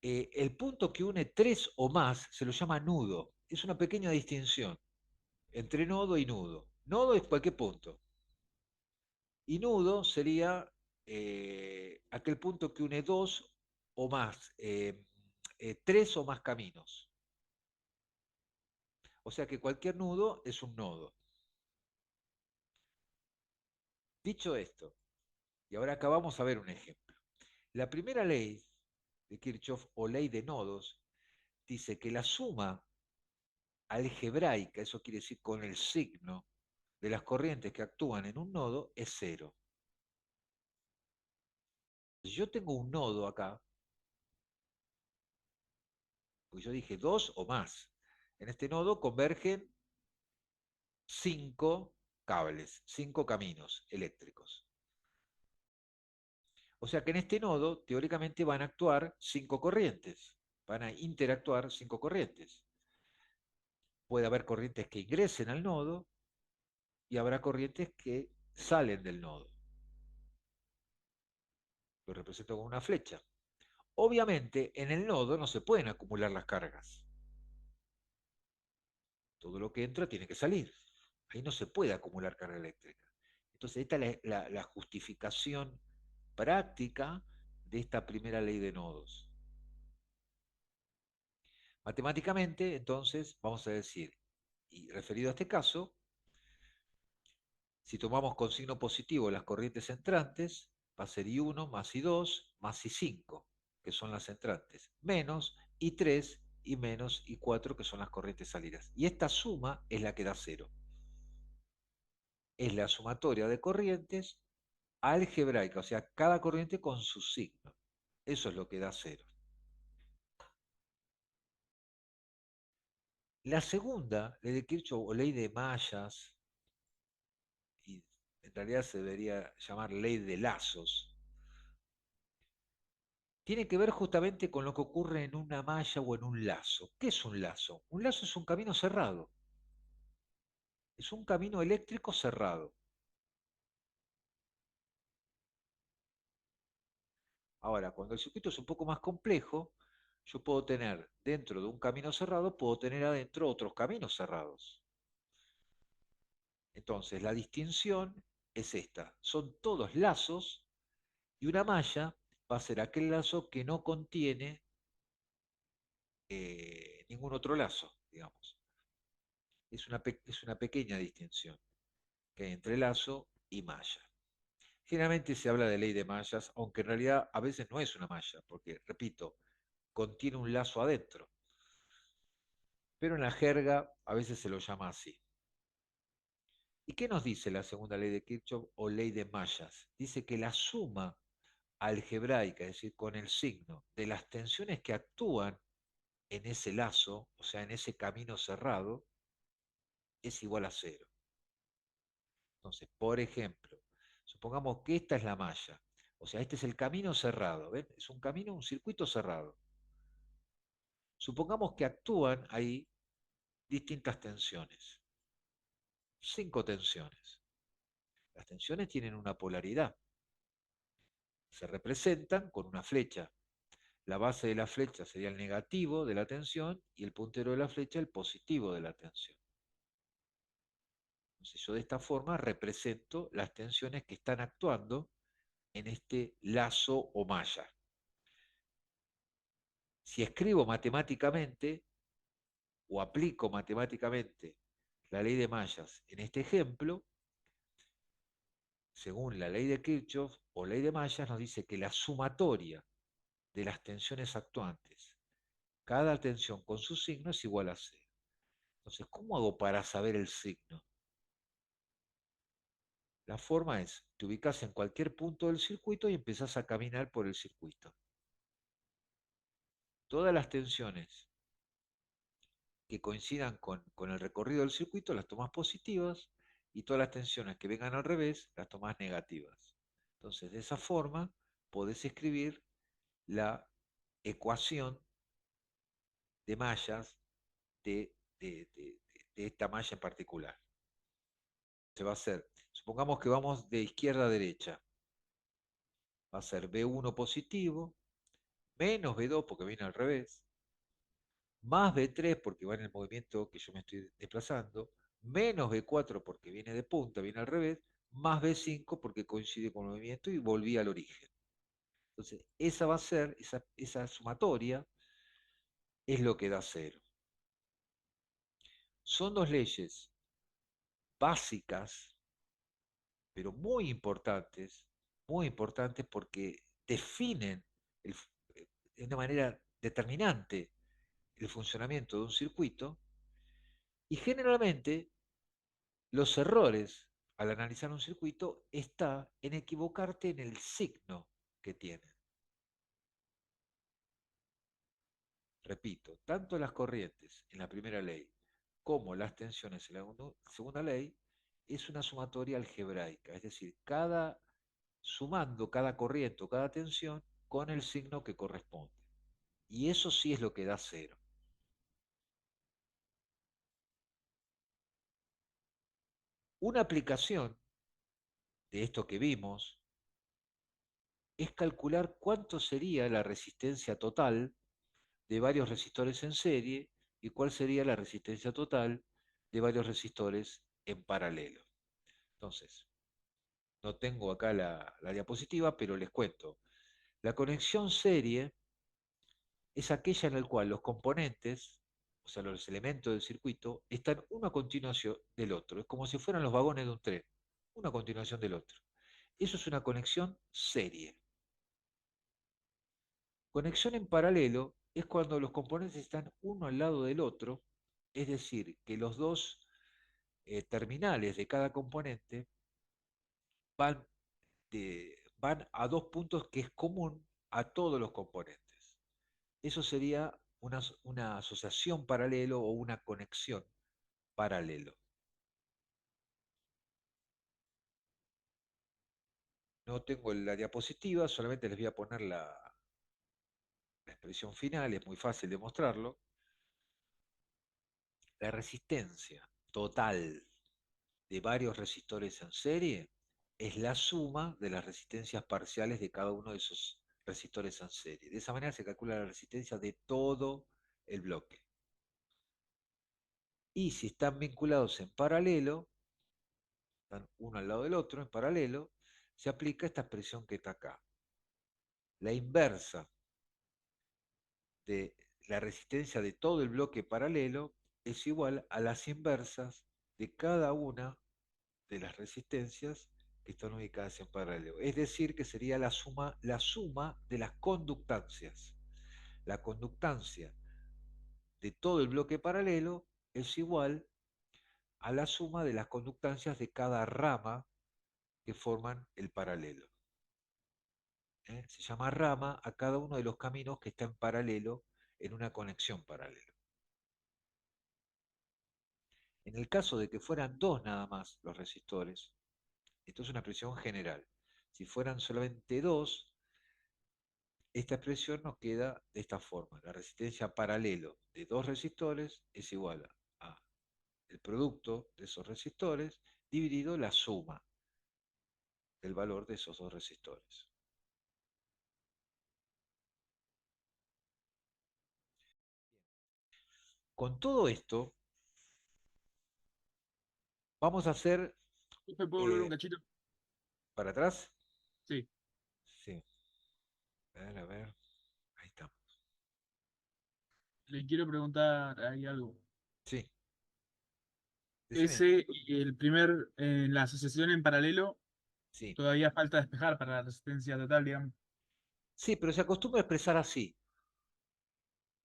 El punto que une tres o más se lo llama nudo. Es una pequeña distinción entre nodo y nudo. Nodo es cualquier punto. Y nudo sería aquel punto que une dos o más, tres o más caminos. O sea que cualquier nudo es un nodo. Dicho esto, y ahora acá vamos a ver un ejemplo. La primera ley de Kirchhoff o ley de nodos dice que la suma algebraica, eso quiere decir con el signo de las corrientes que actúan en un nodo, es cero. Si yo tengo un nodo acá, porque yo dije dos o más, en este nodo convergen 5 cables, 5 caminos eléctricos. O sea que en este nodo, teóricamente, van a actuar 5 corrientes, van a interactuar 5 corrientes. Puede haber corrientes que ingresen al nodo y habrá corrientes que salen del nodo. Lo represento con una flecha. Obviamente, en el nodo no se pueden acumular las cargas. Todo lo que entra tiene que salir. Ahí no se puede acumular carga eléctrica. Entonces, esta es la justificación práctica de esta primera ley de nodos. Matemáticamente, entonces, vamos a decir, y referido a este caso, si tomamos con signo positivo las corrientes entrantes, va a ser I1 más I2 más I5, que son las entrantes, menos I3 y menos I4, que son las corrientes salidas. Y esta suma es la que da cero. Es la sumatoria de corrientes algebraica, o sea, cada corriente con su signo. Eso es lo que da cero. La segunda, ley de Kirchhoff o ley de mallas, y en realidad se debería llamar ley de lazos, tiene que ver justamente con lo que ocurre en una malla o en un lazo. ¿Qué es un lazo? Un lazo es un camino cerrado. Es un camino eléctrico cerrado. Ahora, cuando el circuito es un poco más complejo, yo puedo tener dentro de un camino cerrado, puedo tener adentro otros caminos cerrados. Entonces, la distinción es esta. Son todos lazos y una malla va a ser aquel lazo que no contiene ningún otro lazo, digamos. Es una pequeña distinción que hay entre lazo y malla. Generalmente se habla de ley de mallas, aunque en realidad a veces no es una malla, porque, repito, contiene un lazo adentro. Pero en la jerga a veces se lo llama así. ¿Y qué nos dice la segunda ley de Kirchhoff o ley de mallas? Dice que la suma algebraica, es decir, con el signo de las tensiones que actúan en ese lazo, o sea, en ese camino cerrado, es igual a cero. Entonces, por ejemplo, supongamos que esta es la malla, o sea, este es el camino cerrado, ¿ven? Es un camino, un circuito cerrado. Supongamos que actúan ahí distintas tensiones, 5 tensiones. Las tensiones tienen una polaridad, se representan con una flecha. La base de la flecha sería el negativo de la tensión y el puntero de la flecha el positivo de la tensión. Entonces yo de esta forma represento las tensiones que están actuando en este lazo o malla. Si escribo matemáticamente o aplico matemáticamente la ley de mallas. En este ejemplo, según la ley de Kirchhoff o ley de mallas, nos dice que la sumatoria de las tensiones actuantes, cada tensión con su signo es igual a cero. Entonces, ¿cómo hago para saber el signo? La forma es, te ubicas en cualquier punto del circuito y empezás a caminar por el circuito. Todas las tensiones que coincidan con el recorrido del circuito las tomas positivas y todas las tensiones que vengan al revés las tomas negativas. Entonces, de esa forma, podés escribir la ecuación de mallas de, de esta malla en particular. Se va a hacer, supongamos que vamos de izquierda a derecha, va a ser B1 positivo, menos B2 porque viene al revés, más B3 porque va en el movimiento que yo me estoy desplazando, menos B4 porque viene de punta, viene al revés, más B5 porque coincide con el movimiento y volví al origen. Entonces, esa va a ser, esa sumatoria es lo que da cero. Son dos leyes básicas, pero muy importantes porque definen el, de una manera determinante el funcionamiento de un circuito y generalmente los errores al analizar un circuito está en equivocarte en el signo que tiene. Repito, tanto las corrientes en la primera ley como las tensiones en la segunda ley es una sumatoria algebraica, es decir, sumando cada corriente o cada tensión con el signo que corresponde. Y eso sí es lo que da cero. Una aplicación de esto que vimos es calcular cuánto sería la resistencia total de varios resistores en serie y cuál sería la resistencia total de varios resistores en paralelo. Entonces, no tengo acá la diapositiva, pero les cuento. La conexión serie es aquella en la cual los componentes, o sea, los elementos del circuito, están uno a continuación del otro. Es como si fueran los vagones de un tren, uno a continuación del otro. Eso es una conexión serie. Conexión en paralelo es cuando los componentes están uno al lado del otro, es decir, que los dos terminales de cada componente van, van a dos puntos que es común a todos los componentes. Eso sería una asociación paralelo o una conexión paralelo. No tengo la diapositiva, solamente les voy a poner la expresión final, es muy fácil de mostrarlo. La resistencia total de varios resistores en serie es la suma de las resistencias parciales de cada uno de esos resistores en serie. De esa manera se calcula la resistencia de todo el bloque. Y si están vinculados en paralelo, están uno al lado del otro en paralelo, se aplica esta expresión que está acá. La inversa de la resistencia de todo el bloque paralelo es igual a las inversas de cada una de las resistencias que están ubicadas en paralelo. Es decir, que sería la suma de las conductancias. La conductancia de todo el bloque paralelo es igual a la suma de las conductancias de cada rama que forman el paralelo. Se llama rama a cada uno de los caminos que está en paralelo en una conexión paralela. En el caso de que fueran dos nada más los resistores, esto es una expresión general. Si fueran solamente dos, esta expresión nos queda de esta forma. La resistencia paralelo de dos resistores es igual a el producto de esos resistores dividido la suma del valor de esos dos resistores. Con todo esto, vamos a hacer ¿Me puedo volver un eh, cachito? para atrás. Sí. Sí, a ver, ahí estamos. Le quiero preguntar ahí algo. Sí, Decime. el primer, la asociación en paralelo, Sí. todavía falta despejar para la resistencia total, digamos. Sí, pero se acostumbra a expresar así,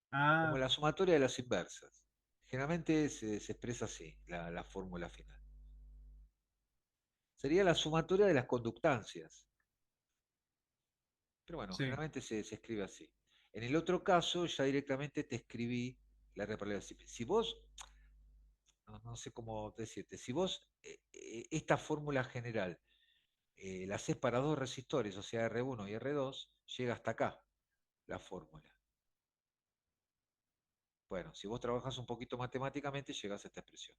como Ah, la sumatoria de las inversas. Generalmente se expresa así, la fórmula final. Sería la sumatoria de las conductancias. Pero bueno, sí. generalmente se escribe así. En el otro caso, ya directamente te escribí la reparabilidad. Si vos, no sé cómo decirte, si vos esta fórmula general la haces para dos resistores, o sea, R1 y R2, llega hasta acá la fórmula. Bueno, si vos trabajas un poquito matemáticamente, llegas a esta expresión.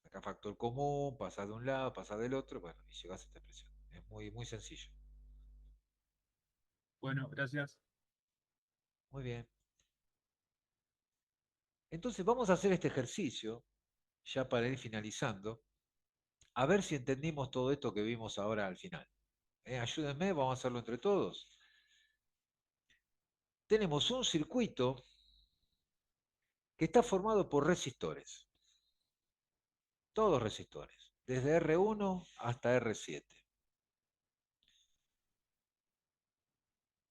Acá factor común, pasas de un lado, pasas del otro, bueno, y llegas a esta expresión. Es muy, muy sencillo. Bueno, gracias. Muy bien. Entonces vamos a hacer este ejercicio, ya para ir finalizando, a ver si entendimos todo esto que vimos ahora al final. Ayúdenme, vamos a hacerlo entre todos. Tenemos un circuito que está formado por resistores, todos resistores, desde R1 hasta R7.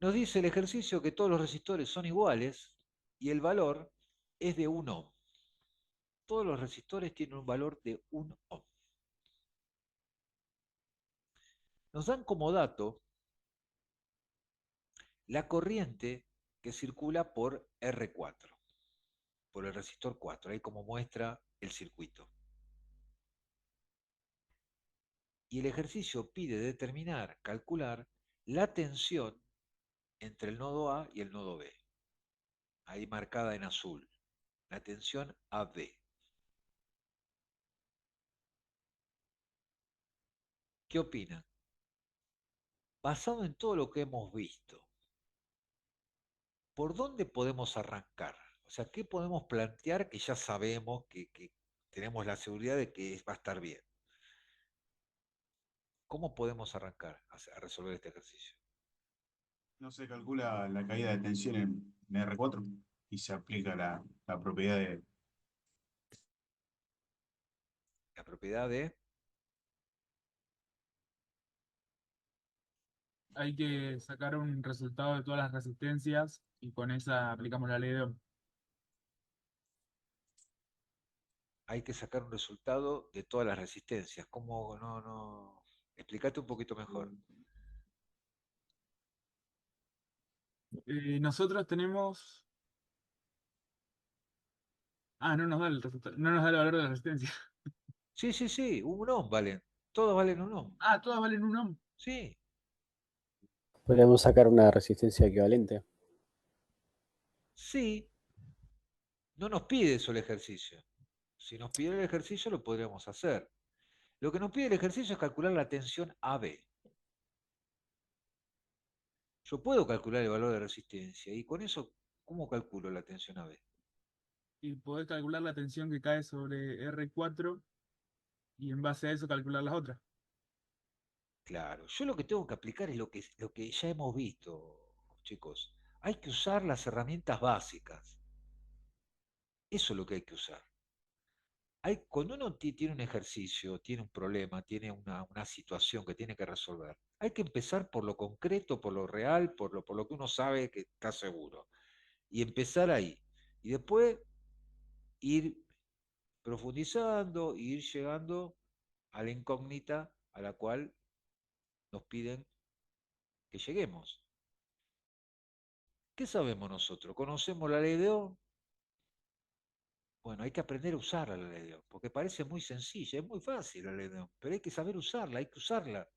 Nos dice el ejercicio que todos los resistores son iguales y el valor es de 1 ohm. Todos los resistores tienen un valor de 1 ohm. Nos dan como dato la corriente que circula por R4, por el resistor 4, ahí como muestra el circuito. Y el ejercicio pide determinar, calcular la tensión entre el nodo A y el nodo B, ahí marcada en azul, la tensión AB. ¿Qué opinan? Basado en todo lo que hemos visto, ¿por dónde podemos arrancar? O sea, ¿qué podemos plantear que ya sabemos que tenemos la seguridad de que va a estar bien? ¿Cómo podemos arrancar a resolver este ejercicio? No se calcula la caída de tensión en R4 y se aplica la propiedad de... La propiedad de... Hay que sacar un resultado de todas las resistencias y con esa aplicamos la ley de Ohm. Hay que sacar un resultado de todas las resistencias. ¿Cómo? No. Explícate un poquito mejor. Nosotros tenemos. Ah, no nos da el resultado, no nos da el valor de la resistencia. Sí, un ohm valen. Todos valen un ohm. Ah, todas valen un ohm. Sí, Podríamos sacar una resistencia equivalente. sí. No nos pide eso el ejercicio. Si nos pidiera el ejercicio lo podríamos hacer. Lo que nos pide el ejercicio es calcular la tensión AB. Yo puedo calcular el valor de resistencia y con eso, ¿cómo calculo la tensión AB? Y podés calcular la tensión que cae sobre R4 y en base a eso calcular las otras. Claro, yo lo que tengo que aplicar es lo que ya hemos visto, chicos. Hay que usar las herramientas básicas. Eso es lo que hay que usar. Cuando uno tiene un ejercicio, tiene un problema, tiene una situación que tiene que resolver, hay que empezar por lo concreto, por lo real, por lo que uno sabe que está seguro. Y empezar ahí. Y después ir profundizando, ir llegando a la incógnita a la cual nos piden que lleguemos. ¿Qué sabemos nosotros? ¿Conocemos la ley de Ohm? Bueno, hay que aprender a usar la ley de Ohm, porque parece muy sencilla, es muy fácil la ley de Ohm, pero hay que saber usarla, hay que usarla.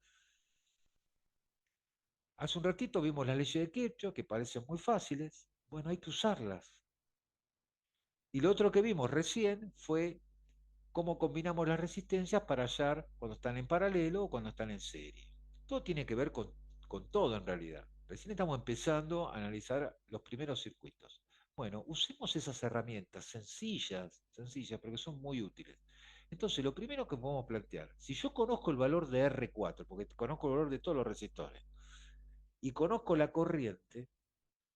Hace un ratito vimos las leyes de Kirchhoff, que parecen muy fáciles. Bueno, hay que usarlas. Y lo otro que vimos recién fue cómo combinamos las resistencias para hallar cuando están en paralelo o cuando están en serie. Todo tiene que ver con todo en realidad. Recién estamos empezando a analizar los primeros circuitos. Bueno, usemos esas herramientas sencillas, pero que son muy útiles. Entonces, lo primero que podemos plantear, si yo conozco el valor de R4, porque conozco el valor de todos los resistores, y conozco la corriente,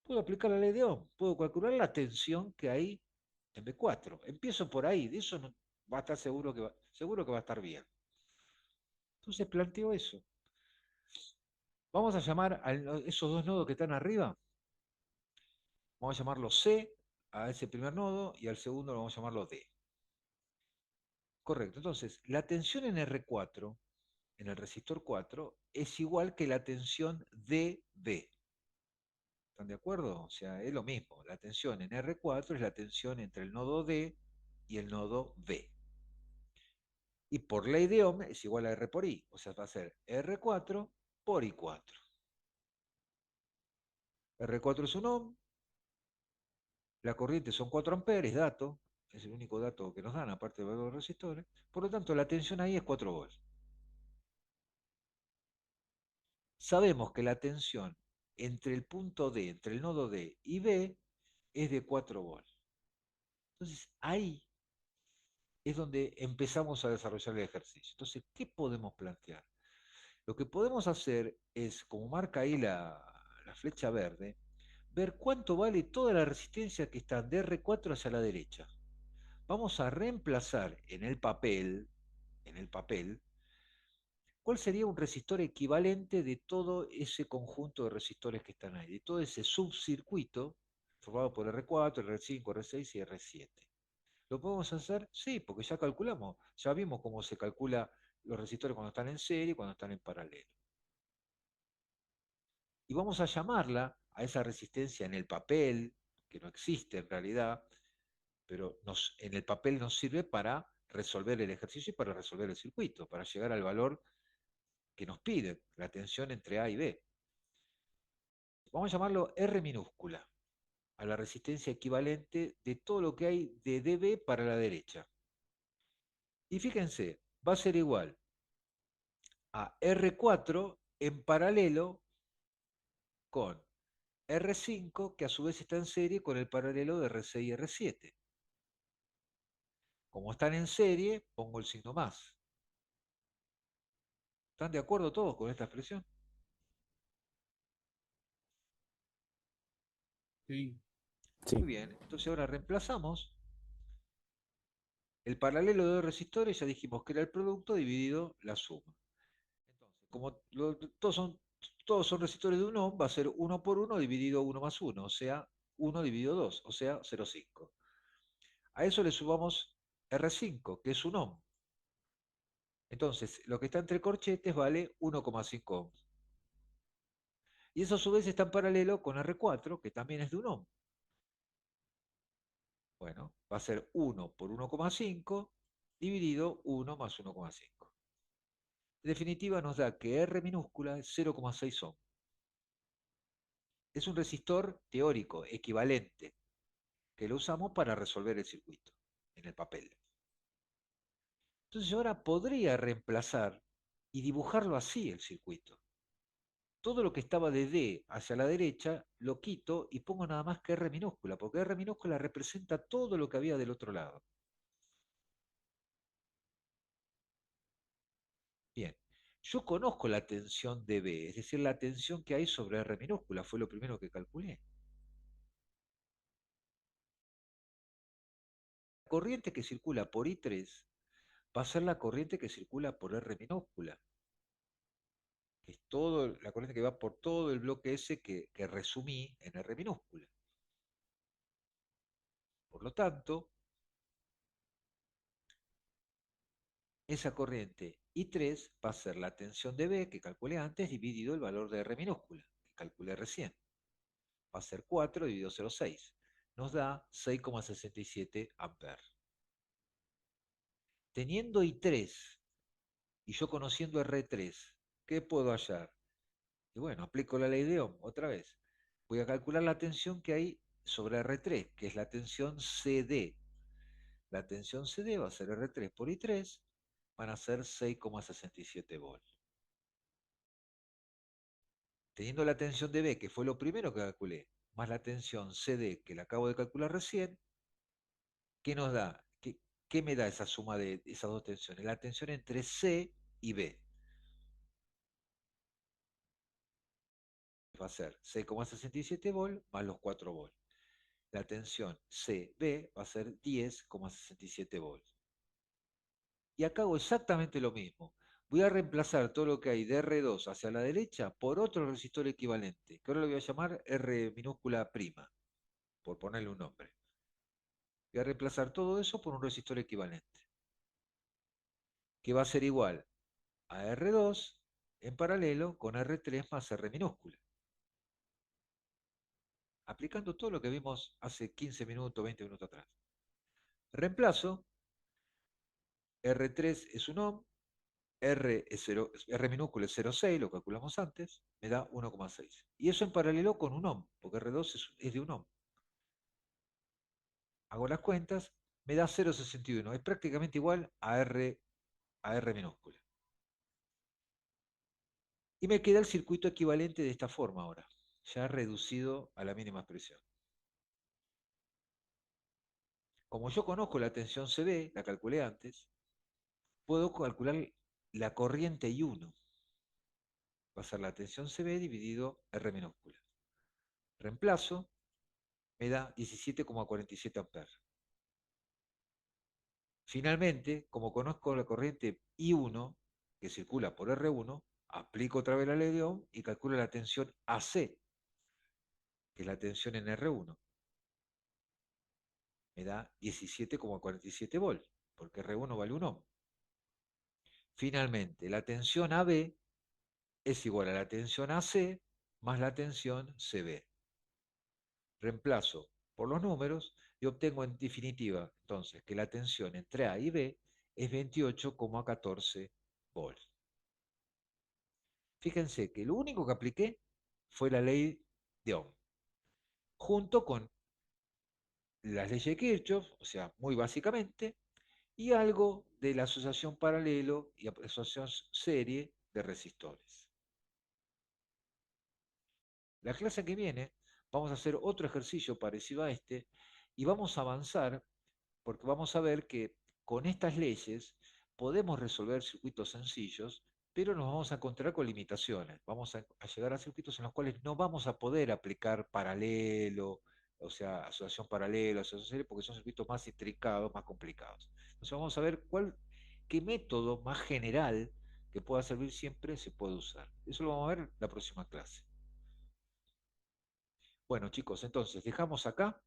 puedo aplicar la ley de Ohm, puedo calcular la tensión que hay en B4. Empiezo por ahí, de eso va a estar seguro que va a estar bien. Entonces planteo eso. Vamos a llamar a esos dos nodos que están arriba, vamos a llamarlo C a ese primer nodo y al segundo lo vamos a llamarlo D. Correcto, entonces la tensión en R4, en el resistor 4, es igual que la tensión dB. ¿Están de acuerdo? O sea, es lo mismo. La tensión en R4 es la tensión entre el nodo D y el nodo B. Y por ley de Ohm es igual a R por I. O sea, va a ser R4 por I4. R4 es un ohm, la corriente son 4 amperes, dato, es el único dato que nos dan, aparte de los resistores. Por lo tanto, la tensión ahí es 4 volts. Sabemos que la tensión entre el punto D, entre el nodo D y B, es de 4 volts. Entonces, ahí es donde empezamos a desarrollar el ejercicio. Entonces, ¿qué podemos plantear? Lo que podemos hacer es, como marca ahí la flecha verde, ver cuánto vale toda la resistencia que está de R4 hacia la derecha. Vamos a reemplazar en el papel, cuál sería un resistor equivalente de todo ese conjunto de resistores que están ahí, de todo ese subcircuito formado por R4, R5, R6 y R7. ¿Lo podemos hacer? Sí, porque ya calculamos, ya vimos cómo se calcula los resistores cuando están en serie y cuando están en paralelo. Y vamos a llamarla a esa resistencia en el papel, que no existe en realidad, pero en el papel nos sirve para resolver el ejercicio y para resolver el circuito, para llegar al valor que nos pide, la tensión entre A y B. Vamos a llamarlo R minúscula, a la resistencia equivalente de todo lo que hay de dB para la derecha. Y fíjense, va a ser igual a R4 en paralelo con R5, que a su vez está en serie con el paralelo de R6 y R7. Como están en serie, pongo el signo más. ¿Están de acuerdo todos con esta expresión? Sí. Sí. Muy bien, entonces ahora reemplazamos el paralelo de dos resistores, ya dijimos que era el producto dividido la suma. Entonces, como todos son resistores de un ohm, va a ser 1 por 1 dividido 1 más 1, o sea, 1 dividido 2, o sea, 0,5. A eso le sumamos R5, que es un ohm. Entonces, lo que está entre corchetes vale 1,5 ohms. Y eso a su vez está en paralelo con R4, que también es de un ohm. Bueno, va a ser 1 por 1,5 dividido 1 más 1,5. En definitiva nos da que R minúscula es 0,6 ohm. Es un resistor teórico, equivalente, que lo usamos para resolver el circuito en el papel. Entonces yo ahora podría reemplazar y dibujarlo así el circuito. Todo lo que estaba de D hacia la derecha lo quito y pongo nada más que R minúscula, porque R minúscula representa todo lo que había del otro lado. Bien, yo conozco la tensión de B, es decir, la tensión que hay sobre R minúscula, fue lo primero que calculé. La corriente que circula por I3 va a ser la corriente que circula por R minúscula, que es la corriente que va por todo el bloque S que resumí en R minúscula. Por lo tanto, esa corriente I3 va a ser la tensión de B que calculé antes dividido el valor de R minúscula, que calculé recién. Va a ser 4 dividido 0,6. Nos da 6,67 amperes. Teniendo I3 y yo conociendo R3, ¿qué puedo hallar? Y bueno, aplico la ley de Ohm otra vez. Voy a calcular la tensión que hay sobre R3, que es la tensión CD. La tensión CD va a ser R3 por I3, van a ser 6,67 volts. Teniendo la tensión de B, que fue lo primero que calculé, más la tensión CD, que la acabo de calcular recién, ¿qué nos da? ¿Qué me da esa suma de esas dos tensiones? La tensión entre C y B. Va a ser 6,67 volts más los 4 volts. La tensión CB va a ser 10,67 volts. Y acá hago exactamente lo mismo. Voy a reemplazar todo lo que hay de R2 hacia la derecha por otro resistor equivalente, que ahora lo voy a llamar R minúscula prima, por ponerle un nombre. Voy a reemplazar todo eso por un resistor equivalente, que va a ser igual a R2 en paralelo con R3 más R minúscula. Aplicando todo lo que vimos hace 15 minutos, 20 minutos atrás. Reemplazo, R3 es un ohm, R minúscula es 0,6, lo calculamos antes, me da 1,6. Y eso en paralelo con un ohm, porque R2 es de un ohm. Hago las cuentas, me da 0,61, es prácticamente igual a R minúscula. Y me queda el circuito equivalente de esta forma ahora, ya reducido a la mínima expresión. Como yo conozco la tensión CB, la calculé antes, puedo calcular la corriente I1. Va a ser la tensión CB dividido R minúscula. Reemplazo, me da 17,47 amperes. Finalmente, como conozco la corriente I1, que circula por R1, aplico otra vez la ley de Ohm y calculo la tensión AC, que es la tensión en R1. Me da 17,47 volts, porque R1 vale 1 ohm. Finalmente, la tensión AB es igual a la tensión AC más la tensión CB. Reemplazo por los números y obtengo en definitiva entonces que la tensión entre A y B es 28,14 volts. Fíjense que lo único que apliqué fue la ley de Ohm, junto con las leyes de Kirchhoff, o sea, muy básicamente, y algo de la asociación paralelo y asociación serie de resistores. La clase que viene vamos a hacer otro ejercicio parecido a este y vamos a avanzar porque vamos a ver que con estas leyes podemos resolver circuitos sencillos, pero nos vamos a encontrar con limitaciones. Vamos a llegar a circuitos en los cuales no vamos a poder aplicar paralelo, o sea, asociación paralelo, asociación serie, porque son circuitos más intricados, más complicados. Entonces vamos a ver qué método más general que pueda servir siempre se puede usar. Eso lo vamos a ver en la próxima clase. Bueno, chicos, entonces dejamos acá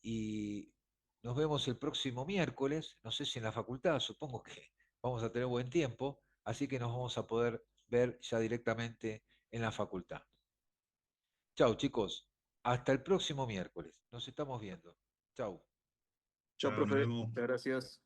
y nos vemos el próximo miércoles. No sé si en la facultad, supongo que vamos a tener buen tiempo, así que nos vamos a poder ver ya directamente en la facultad. Chau, chicos. Hasta el próximo miércoles. Nos estamos viendo. Chau. Chao, Chao, nos profe. vemos. Muchas gracias.